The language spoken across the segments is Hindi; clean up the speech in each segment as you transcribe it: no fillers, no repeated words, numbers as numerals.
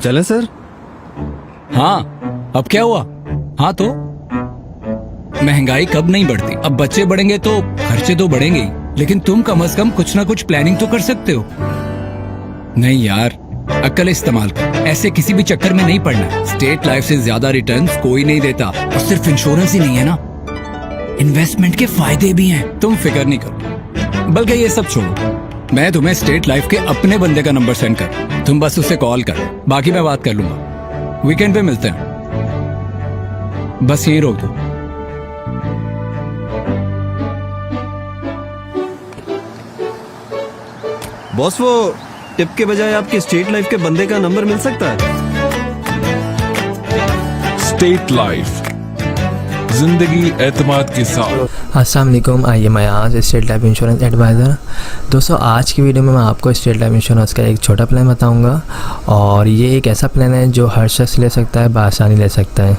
चले सर? हाँ, अब क्या हुआ? हाँ तो महंगाई कब नहीं बढ़ती? अब बच्चे बढ़ेंगे तो खर्चे तो बढ़ेंगे ही, लेकिन तुम कम से कम कुछ ना कुछ प्लानिंग तो कर सकते हो। नहीं यार, अक्ल इस्तेमाल कर, ऐसे किसी भी चक्कर में नहीं पड़ना। स्टेट लाइफ से ज्यादा रिटर्न्स कोई नहीं देता, और सिर्फ इंश्योरेंस ही नहीं है ना, इन्वेस्टमेंट के फायदे भी हैं। तुम फिक्र नहीं करो, बल्कि ये सब छोड़ो, मैं तुम्हें स्टेट लाइफ के अपने बंदे का नंबर सेंड कर, तुम बस उसे कॉल कर, बाकी मैं बात कर लूंगा। वीकेंड पे मिलते हैं, बस यही रोक दो। बॉस, वो टिप के बजाय आपके स्टेट लाइफ के बंदे का नंबर मिल सकता है? स्टेट लाइफ, जिंदगी एतमाद के साथ। अस्सलाम वालेकुम, I am Ayaz, State Life Insurance advisor. दोस्तों, आज की वीडियो में मैं आपको स्टेट लाइफ इंश्योरेंस का एक छोटा प्लान बताऊंगा, और ये एक ऐसा प्लान है जो हर शख्स ले सकता है, बआसानी ले सकता है।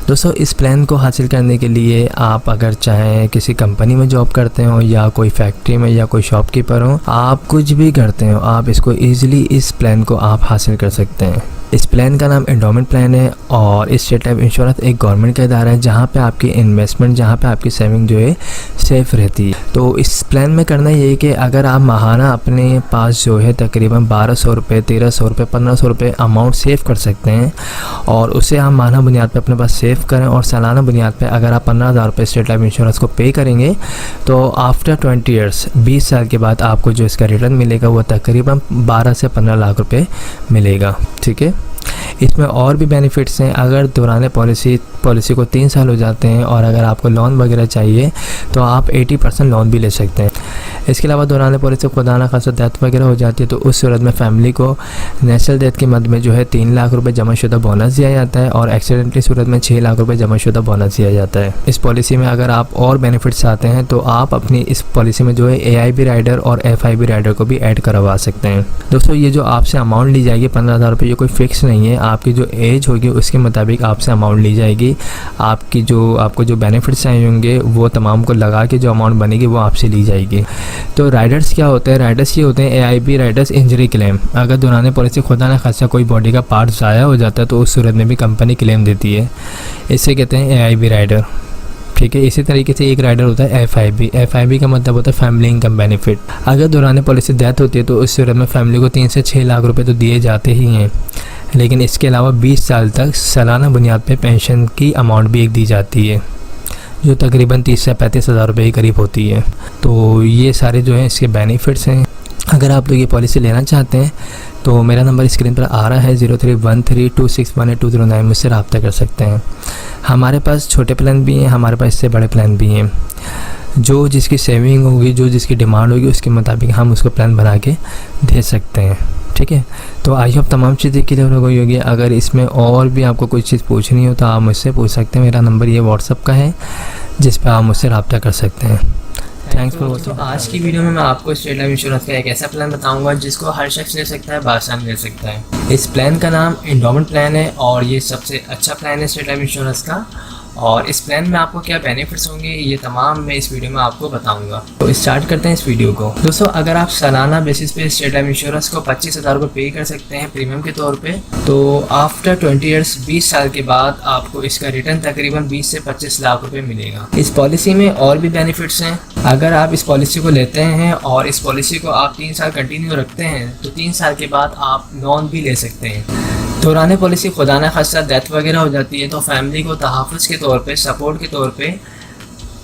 दोस्तों, इस प्लान को हासिल करने के लिए आप अगर चाहें किसी कंपनी में जॉब करते हो, या कोई फैक्ट्री में, या कोई शॉपकीपर हो, आप कुछ भी करते हो, आप इसको ईजिली इस प्लान को आप हासिल कर सकते हैं। इस प्लान का नाम एंडोमेंट प्लान है, और इस स्टेट लाइफ इंश्योरेंस एक गवर्नमेंट का इदारा है जहाँ पे आपकी इन्वेस्टमेंट, जहाँ पे आपकी सेविंग जो है सेफ़ रहती है। तो इस प्लान में करना ये है कि अगर आप माहाना अपने पास जो है तकरीबन 1200 रुपये, 1300 रुपये, 1500 रुपये अमाउंट सेव कर सकते हैं, और उसे आप माहाना बुनियाद पे अपने पास सेव करें, और सालाना बुनियाद पे अगर आप 15,000 रुपये स्टेट लाइफ इंश्योरेंस को पे करेंगे तो आफ्टर 20 ईयर्स, 20 साल के बाद आपको जो इसका रिटर्न मिलेगा वो तकरीबन 12 से 15 लाख रुपये मिलेगा। ठीक है, इसमें और भी बेनिफिट्स हैं। अगर दौरान पॉलिसी को 3 साल हो जाते हैं, और अगर आपको लोन वगैरह चाहिए तो आप 80% लोन भी ले सकते हैं। इसके अलावा दौरान पॉलिसी खुदा न खासा डेथ वगैरह हो जाती है तो उस सूरत में फैमिली को नेचुरल डेथ की मद में जो है 3 लाख रुपए जमाशुदा बोनस दिया जाता है, और एक्सीडेंटली सूरत में 6 लाख रुपए जमाशुदा बोनस दिया जाता है। इस पॉलिसी में अगर आप और बेनिफिट्स चाहते हैं तो आप अपनी इस पॉलिसी में जो है AIB राइडर और FIB राइडर को भी ऐड करवा सकते हैं। दोस्तों, ये जो आपसे अमाउंट ली जाएगी 15,000 रुपये, ये कोई फिक्स नहीं है, आपकी जो एज होगी उसके मुताबिक आपसे अमाउंट ली जाएगी। आपको जो बेनिफिट्स चाहिए होंगे वो तमाम को लगा के जो अमाउंट बनेगी वो आपसे ली जाएगी। तो राइडर्स क्या होते हैं? राइडर्स ये होते हैं AIB राइडर्स इंजरी क्लेम। अगर दौरान पॉलिसी खुदा न खासा कोई बॉडी का पार्ट ज़ाया हो जाता है तो उस सूरत में भी कंपनी क्लेम देती है, इसे कहते हैं AIB राइडर। ठीक है, इसी तरीके से एक राइडर होता है FIB का मतलब होता है फैमिली इनकम बेनिफिट। अगर दौरान पॉलिसी डेथ होती है तो उस सूरत में फैमिली को 3 से 6 लाख रुपए तो दिए जाते ही हैं, लेकिन इसके अलावा 20 साल तक सालाना बुनियाद पे पेंशन की अमाउंट भी एक दी जाती है, जो तकरीबन 30 से 35 हज़ार रुपये के करीब होती है। तो ये सारे जो हैं इसके बेनिफिट्स हैं। अगर आप लोग ये पॉलिसी लेना चाहते हैं तो मेरा नंबर स्क्रीन पर आ रहा है 031326182009, मुझसे रब्ता कर सकते हैं। हमारे पास छोटे प्लान भी हैं, हमारे पास इससे बड़े प्लान भी हैं। जो जिसकी सेविंग होगी, जो जिसकी डिमांड होगी, उसके मुताबिक हम उसको प्लान बना के दे सकते हैं। ठीक है, तो आई होप तमाम चीज़ें क्लियर हो गई होगी। अगर इसमें और भी आपको कोई चीज़ पूछनी हो तो आप मुझसे पूछ सकते हैं। मेरा नंबर ये व्हाट्सअप का है जिस पर आप मुझसे रब्ता कर सकते हैं। Thanks for watching. आज की वीडियो में मैं आपको स्टेट लाइफ इंश्योरेंस का एक ऐसा प्लान बताऊंगा जिसको हर शख्स ले सकता है, बआसानी ले सकता है। इस प्लान का नाम एंडोमेंट प्लान है, और ये सबसे अच्छा प्लान है स्टेट लाइफ इंश्योरेंस का। और इस प्लान में आपको क्या बेनिफिट्स होंगे ये तमाम मैं इस वीडियो में आपको बताऊंगा। तो स्टार्ट करते हैं इस वीडियो को। दोस्तों, अगर आप सालाना बेसिस पे स्टेट लाइफ इंश्योरेंस को 25,000 रुपये पे कर सकते हैं प्रीमियम के तौर पे, तो आफ्टर 20 ईयर्स, 20 साल के बाद आपको इसका रिटर्न तकरीबन 20 से 25 लाख रुपये मिलेगा। इस पॉलिसी में और भी बेनिफिट्स हैं। अगर आप इस पॉलिसी को लेते हैं और इस पॉलिसी को आप 3 साल कंटिन्यू रखते हैं तो 3 साल के बाद आप लोन भी ले सकते हैं। दौरान पॉलिसी खुदा न खासा डेथ वगैरह हो जाती है तो फैमिली को तहफ़्फ़ुज़ के तौर पे, सपोर्ट के तौर पे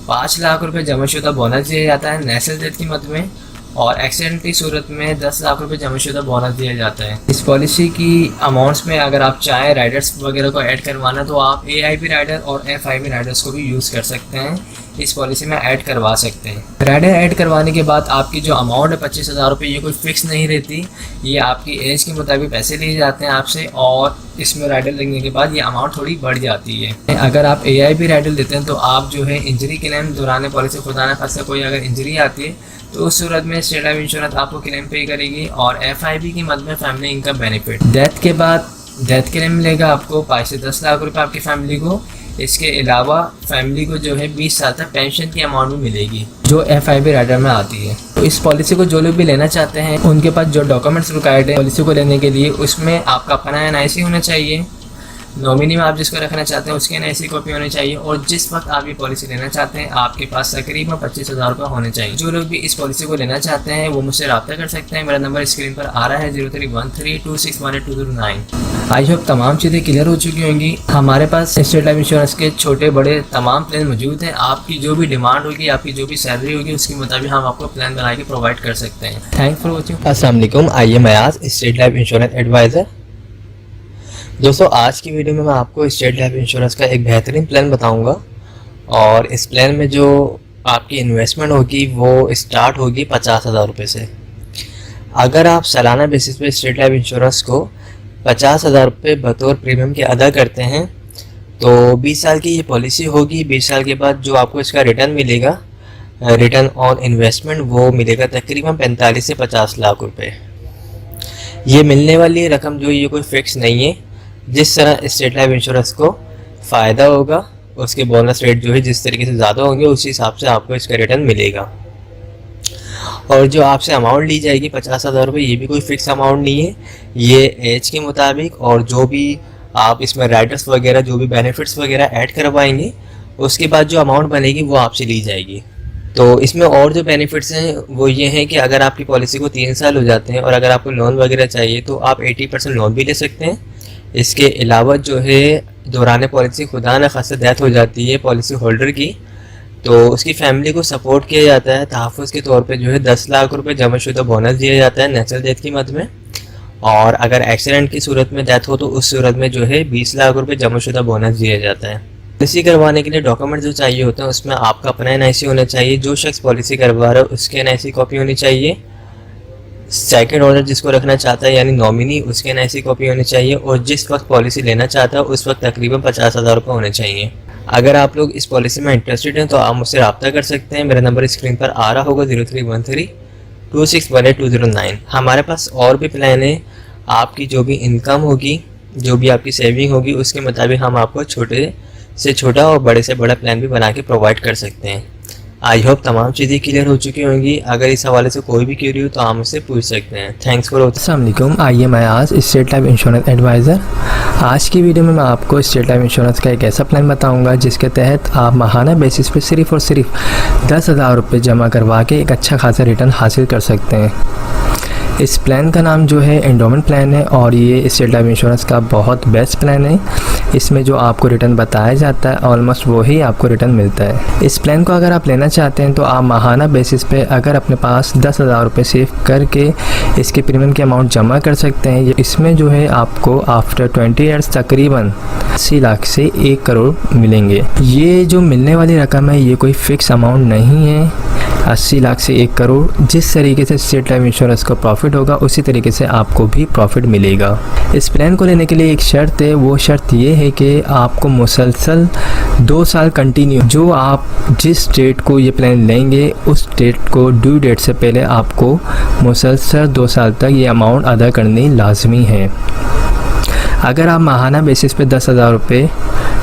5 लाख रुपए जमाशुदा बोनस दिया जाता है नेचुरल डेथ की मद में, और एक्सीडेंट की सूरत में 10 लाख रुपए जमाशुदा बोनस दिया जाता है। इस पॉलिसी की अमाउंट्स में अगर आप चाहें राइडर्स वगैरह को ऐड करवाना तो आप AIB राइडर और FIB राइडर्स को भी यूज़ कर सकते हैं, इस पॉलिसी में ऐड करवा सकते हैं। राइडर ऐड करवाने के बाद आपकी जो अमाउंट है 25,000 रुपये, ये कोई फिक्स नहीं रहती, ये आपकी एज के मुताबिक पैसे लिए जाते हैं आपसे, और इसमें राइडर लगने के बाद ये अमाउंट थोड़ी बढ़ जाती है। अगर आप AIB राइडर लेते हैं तो आप जो है इंजरी क्लेम दौरान पॉलिसी खुदा न खासा कोई अगर इंजरी आती है तो उस सूरत में स्टेट लाइफ इंश्योरेंस आपको क्लेम पे करेगी, और FIB की मद में फैमिली इनकम बेनिफिट। डेथ के बाद डेथ क्लेम मिलेगा आपको 5 से 10 लाख रुपए आपकी फैमिली को। इसके अलावा फैमिली को जो है 20 साल तक पेंशन की अमाउंट भी मिलेगी जो FIB राइडर में आती है। तो इस पॉलिसी को जो लोग भी लेना चाहते हैं उनके पास जो डॉक्यूमेंट्स रिक्वायर्ड है पॉलिसी को लेने के लिए, उसमें आपका अपना NIC होना चाहिए, नॉमिनी में आप जिसको रखना चाहते हैं उसकी NIC कॉपी होनी चाहिए, और जिस वक्त आप ये पॉलिसी लेना चाहते हैं आपके पास तकरीबन 25,000 रुपये होने चाहिए। जो लोग भी इस पॉलिसी को लेना चाहते हैं वो मुझसे रब्ता कर सकते हैं। मेरा नंबर स्क्रीन पर आ रहा है 031326182009। आई होप तमाम चीज़ें क्लियर हो चुकी होंगी। हमारे पास स्टेट लाइफ इंश्योरेंस के छोटे बड़े तमाम प्लान मौजूद हैं। आपकी जो भी डिमांड होगी, आपकी जो भी सैलरी होगी, उसके मुताबिक हम आपको प्लान बना के प्रोवाइड कर सकते हैं। Thank for watching. अस्सलाम वालेकुम, आइए मैं आज स्टेट लाइफ इंश्योरेंस एडवाइज़र। दोस्तों आज की वीडियो में मैं आपको स्टेट लाइफ इंश्योरेंस का एक बेहतरीन प्लान बताऊंगा, और इस प्लान में जो आपकी इन्वेस्टमेंट होगी वो स्टार्ट होगी 50,000 रुपये से। अगर आप सालाना बेसिस पे स्टेट लाइफ इंश्योरेंस को 50,000 रुपये बतौर प्रीमियम के अदा करते हैं तो 20 साल की ये पॉलिसी होगी। 20 साल के बाद जो आपको इसका रिटर्न मिलेगा, रिटर्न ऑन इन्वेस्टमेंट, वो मिलेगा तकरीबन 45 से 50 लाख रुपए। ये मिलने वाली रकम जो ये कोई फिक्स नहीं है। जिस तरह स्टेट लाइफ इंश्योरेंस को फ़ायदा होगा उसके बोनस रेट जो है जिस तरीके से ज़्यादा होंगे उसी हिसाब से आपको इसका रिटर्न मिलेगा। और जो आपसे अमाउंट ली जाएगी 50,000 रुपये, ये भी कोई फिक्स अमाउंट नहीं है, ये एज के मुताबिक और जो भी आप इसमें राइडर्स वगैरह जो भी बेनिफिट्स वगैरह ऐड करवाएंगे उसके बाद जो अमाउंट बनेगी वो आपसे ली जाएगी। तो इसमें और जो बेनिफिट्स हैं वो ये हैं कि अगर आपकी पॉलिसी को 3 साल हो जाते हैं और अगर आपको लोन वगैरह चाहिए तो आप 80% लोन भी ले सकते हैं। इसके अलावा जो है दौरान पॉलिसी खुदा न खास्ता डेथ हो जाती है पॉलिसी होल्डर की, तो उसकी फैमिली को सपोर्ट किया जाता है। तहफ़्फ़ुज़ के तौर पे जो है 10 लाख रुपए जमाशुदा बोनस दिया जाता है नेचुरल डेथ की मद में, और अगर एक्सीडेंट की सूरत में डेथ हो तो उस सूरत में जो है 20 लाख रुपए जमाशुदा बोनस दिया जाता है। पॉलिसी करवाने के लिए डॉक्यूमेंट जो चाहिए होते हैं उसमें आपका अपना NIC होना चाहिए, जो शख्स पॉलिसी करवा रहा है उसके NIC कॉपी होनी चाहिए, सेकंड ऑर्डर जिसको रखना चाहता है यानी नॉमिनी उसके NIC कॉपी होनी चाहिए, और जिस वक्त पॉलिसी लेना चाहता है उस वक्त तकरीबन 50,000 रुपये होने चाहिए। अगर आप लोग इस पॉलिसी में इंटरेस्टेड हैं तो आप मुझसे रब्ता कर सकते हैं। मेरा नंबर स्क्रीन पर आ रहा होगा 031326182009। हमारे पास और भी प्लान है। आपकी जो भी इनकम होगी, जो भी आपकी सेविंग होगी, उसके मुताबिक हम आपको छोटे से छोटा और बड़े से बड़ा प्लान भी बना के प्रोवाइड कर सकते हैं। आई होप तमाम चीज़ें क्लियर हो चुकी होंगी। अगर इस हवाले से कोई भी क्यूरी हो तो आप मुझसे पूछ सकते हैं। Thanks for watching. अस्सलाम वालेकुम, आइए मैं आज स्टेट लाइफ इंश्योरेंस एडवाइज़र। आज की वीडियो में मैं आपको स्टेट लाइफ इंश्योरेंस का एक ऐसा प्लान बताऊंगा जिसके तहत आप माहाना बेसिस पे सिर्फ़ और सिर्फ 10,000 रुपये जमा करवा के एक अच्छा खासा रिटर्न हासिल कर सकते हैं। इस प्लान का नाम जो है एंडोमेंट प्लान है, और ये स्टेट लाइफ इंश्योरेंस का बहुत बेस्ट प्लान है। इसमें जो आपको रिटर्न बताया जाता है ऑलमोस्ट वही आपको रिटर्न मिलता है। इस प्लान को अगर आप लेना चाहते हैं तो आप माहाना बेसिस पे अगर अपने पास 10,000 रुपये सेव करके इसके प्रीमियम की अमाउंट जमा कर सकते हैं। इसमें जो है आपको आफ्टर 20 ईयर्स तकरीबन 80 लाख से 1 करोड़ मिलेंगे। ये जो मिलने वाली रकम है ये कोई फ़िक्स अमाउंट नहीं है। 80 लाख से 1 करोड़ जिस तरीके से स्टेट लाइफ इंश्योरेंस को प्रॉफिट होगा उसी तरीके से आपको भी प्रॉफिट मिलेगा। इस प्लान को लेने के लिए एक शर्त है, वो शर्त ये है कि आपको मुसलसल 2 साल कंटिन्यू, जो आप जिस डेट को ये प्लान लेंगे उस डेट को ड्यू डेट से पहले आपको मुसलसल 2 साल तक ये अमाउंट अदा करनी लाजमी है। अगर आप माहाना बेसिस पे 10,000 रुपये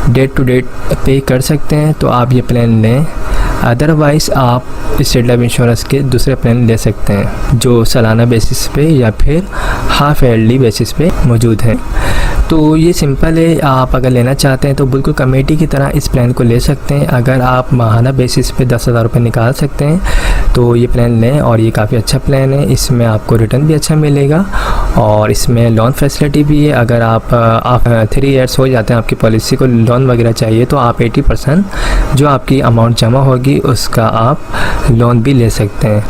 डेट टू डेट पे कर सकते हैं तो आप ये प्लान लें, अदरवाइज़ आप स्टेट लाइफ इंश्योरेंस के दूसरे प्लान ले सकते हैं जो सालाना बेसिस पे या फिर हाफ ईयरली बेसिस पे मौजूद हैं। तो ये सिंपल है, आप अगर लेना चाहते हैं तो बिल्कुल कमेटी की तरह इस प्लान को ले सकते हैं। अगर आप माहाना बेसिस पे 10,000 रुपये निकाल सकते हैं तो ये प्लान लें, और ये काफ़ी अच्छा प्लान है। इसमें आपको रिटर्न भी अच्छा मिलेगा और इसमें लोन फैसिलिटी भी है। अगर आप 3 ईयर्स हो जाते हैं आपकी पॉलिसी को लोन वगैरह चाहिए तो आप 80% जो आपकी अमाउंट जमा होगी उसका आप लोन भी ले सकते हैं।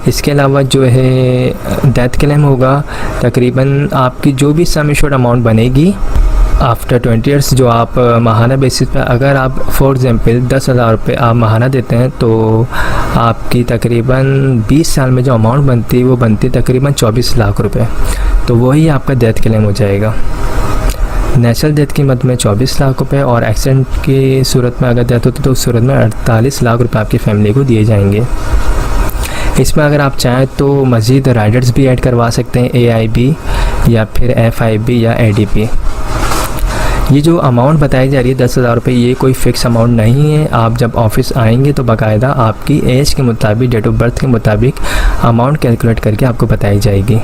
इसके अलावा जो है डेथ क्लेम होगा, तकरीबन आपकी जो भी सम एश्योर्ड अमाउंट बनेगी आफ्टर 20 ईयर्स, जो आप माहाना बेसिस पे अगर आप फॉर एग्जांपल 10,000 रुपये आप माहाना देते हैं तो आपकी तकरीबन 20 साल में जो अमाउंट बनती है वो बनती है तकरीबन 24 लाख रुपए। तो वही आपका डेथ क्लेम हो जाएगा। नेचुरल डेथ की मद में 24 लाख रुपए, और एक्सीडेंट की सूरत में अगर डेथ होती तो उस सूरत में 48 लाख रुपए आपकी फैमिली को दिए जाएंगे। इसमें अगर आप चाहें तो मज़ीद राइडर्स भी ऐड करवा सकते हैं, AIB या फिर FIB या ADP। ये जो अमाउंट बताई जा रही है 10,000 रुपये, ये कोई फ़िक्स अमाउंट नहीं है। आप जब ऑफिस आएंगे तो बाकायदा आपकी एज के मुताबिक, डेट ऑफ बर्थ के मुताबिक अमाउंट कैलकुलेट करके आपको बताई जाएगी,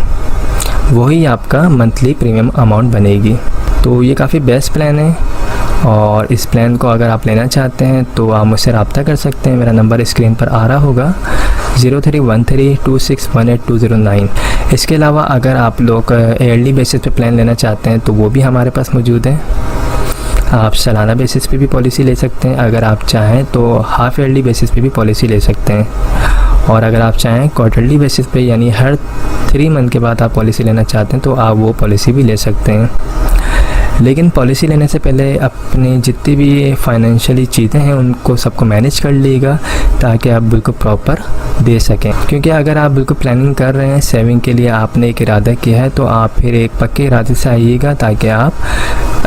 वही आपका मंथली प्रीमियम अमाउंट बनेगी। तो ये काफ़ी बेस्ट प्लान है और इस प्लान को अगर आप लेना चाहते हैं तो आप मुझसे रब्ता कर सकते हैं। मेरा नंबर स्क्रीन पर आ रहा होगा 031326182009। इसके अलावा अगर आप लोग ईयरली बेसिस पे प्लान लेना चाहते हैं तो वो भी हमारे पास मौजूद है। आप सालाना बेसिस पे भी पॉलिसी ले सकते हैं, अगर आप चाहें तो हाफ ईयरली बेसिस पे भी पॉलिसी ले सकते हैं, और अगर आप चाहें क्वार्टरली बेसिस पे यानी हर 3 मंथ के बाद आप पॉलिसी लेना चाहते हैं तो आप वो पॉलिसी भी ले सकते हैं। लेकिन पॉलिसी लेने से पहले अपनी जितनी भी फाइनेंशियली चीज़ें हैं उनको सबको मैनेज कर लीजिएगा ताकि आप बिल्कुल प्रॉपर दे सकें। क्योंकि अगर आप बिल्कुल प्लानिंग कर रहे हैं, सेविंग के लिए आपने एक इरादा किया है, तो आप फिर एक पक्के इरादे से आइएगा ताकि आप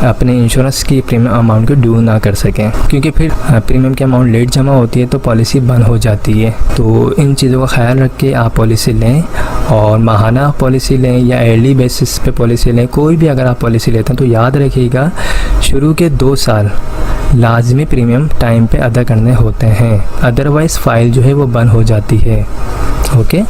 अपने इंश्योरेंस की प्रीमियम अमाउंट को ड्यू ना कर सकें। क्योंकि फिर प्रीमियम की अमाउंट लेट जमा होती है तो पॉलिसी बंद हो जाती है। तो इन चीज़ों का ख्याल रख के आप पॉलिसी लें, और माहाना पॉलिसी लें या ईयरली बेसिस पे पॉलिसी लें, कोई भी अगर आप पॉलिसी लेते हैं तो याद रखिएगा शुरू के 2 साल लाजमी प्रीमियम टाइम पे अदा करने होते हैं, अदरवाइज़ फ़ाइल जो है वो बंद हो जाती है। ओके,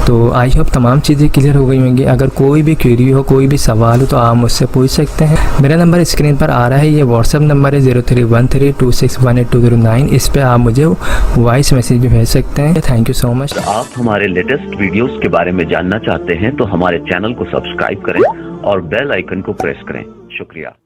तो आई होप तमाम चीज़ें क्लियर हो गई होंगी। अगर कोई भी क्वेरी हो, कोई भी सवाल हो तो आप मुझसे पूछ सकते हैं। मेरा नंबर स्क्रीन पर आ रहा है, ये व्हाट्सअप नंबर है 031326182009। इस पर आप मुझे वॉइस मैसेज भी भेज सकते हैं। Thank you so much. आप हमारे लेटेस्ट वीडियोस के बारे में जानना चाहते हैं तो हमारे चैनल को सब्सक्राइब करें और बेल आइकन को प्रेस करें। शुक्रिया।